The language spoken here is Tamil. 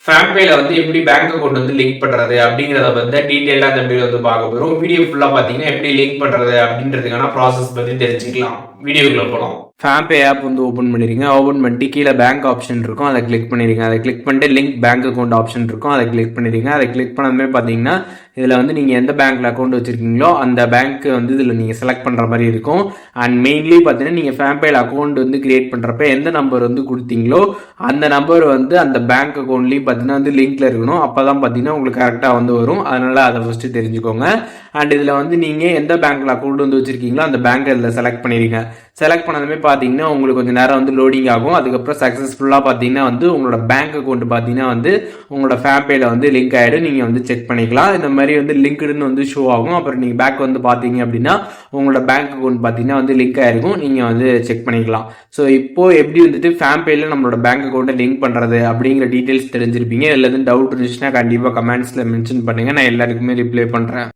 ஃபேம்பேல வந்து எப்படி பேங்க் அக்கவுண்ட் வந்து லிங்க் பண்றது அப்படிங்கிறத வந்து டீடைலா இந்த வீடியோ வந்து பார்க்க போறோம். வீடியோ ஃபுல்லா பார்த்தீங்கன்னா எப்படி லிங்க் பண்றது அப்படின்றதுக்கான ப்ராசஸ் பத்தி தெரிஞ்சுக்கலாம். வீடியோக்குள்ள போலாம். ஃபேம்பே ஆப் வந்து ஓப்பன் பண்ணிருங்க. ஓப்பன் பண்ணிட்டு கீழே பேங்க் ஆப்ஷன் இருக்கும், அதை கிளிக் பண்ணிருங்க. அதை கிளிக் பண்ணிட்டு லிங்க் பேங்க் அக்கௌண்ட் ஆப்ஷன் இருக்கும், அதை கிளிக் பண்ணிருங்க. அதை கிளிக் பண்ணதுமே பார்த்தீங்கன்னா இதில் வந்து நீங்கள் எந்த பேங்க்ல அக்கௌண்ட் வச்சிருக்கீங்களோ அந்த பேங்க் வந்து இதில் நீங்கள் செலக்ட் பண்ணுற மாதிரி இருக்கும். அண்ட் மெயின்லி பார்த்தீங்கன்னா நீங்கள் ஃபேம்பேல அக்கௌண்ட் வந்து கிரியேட் பண்ணுறப்ப எந்த நம்பர் வந்து கொடுத்தீங்களோ அந்த நம்பர் வந்து அந்த பேங்க் அக்கௌண்ட்லேயும் பார்த்தீங்கன்னா வந்து லிங்க்ல இருக்கணும். அப்போ தான் பார்த்தீங்கன்னா உங்களுக்கு கரெக்டாக வந்து வரும். அதனால அதை ஃபஸ்ட்டு தெரிஞ்சுக்கோங்க. அண்ட் இதில் வந்து நீங்கள் எந்த பேங்க்ல அக்கௌண்ட் வந்து வச்சிருக்கீங்களோ அந்த பேங்க் இதில் செலக்ட் பண்ணிடுங்க. செலக்ட் பண்ணதுமே பார்த்தீங்கன்னா உங்களுக்கு கொஞ்சம் நேரம் வந்து லோடிங் ஆகும். அதுக்கப்புறம் சக்ஸஸ்ஃபுல்லாக பார்த்தீங்கன்னா வந்து உங்களோட பேங்க் அக்கௌண்ட் பார்த்தீங்கன்னா வந்து உங்களோட ஃபேம்பேல வந்து லிங்க் ஆகிடும். நீங்கள் வந்து செக் பண்ணிக்கலாம். இந்த மாதிரி வந்து லிங்க்டுன்னு வந்து ஷோ ஆகும். அப்புறம் நீங்கள் பேக் வந்து பார்த்தீங்க அப்படின்னா உங்களோட பேங்க் அக்கௌண்ட் பார்த்தீங்கன்னா வந்து லிங்க் ஆயிருக்கும். நீங்கள் வந்து செக் பண்ணிக்கலாம். ஸோ இப்போ எப்படி வந்துட்டு ஃபேம்பேல நம்மளோட பேங்க் அக்கௌண்ட்டை லிங்க் பண்ணுறது அப்படிங்கிற டீட்டெயில்ஸ் தெரிஞ்சிருப்பீங்க. இதில் எதுவும் டவுட் இருந்துச்சுன்னா கண்டிப்பாக கமெண்ட்ஸில் மென்ஷன் பண்ணுங்கள். நான் எல்லாருக்குமே ரிப்ளை பண்ணுறேன்.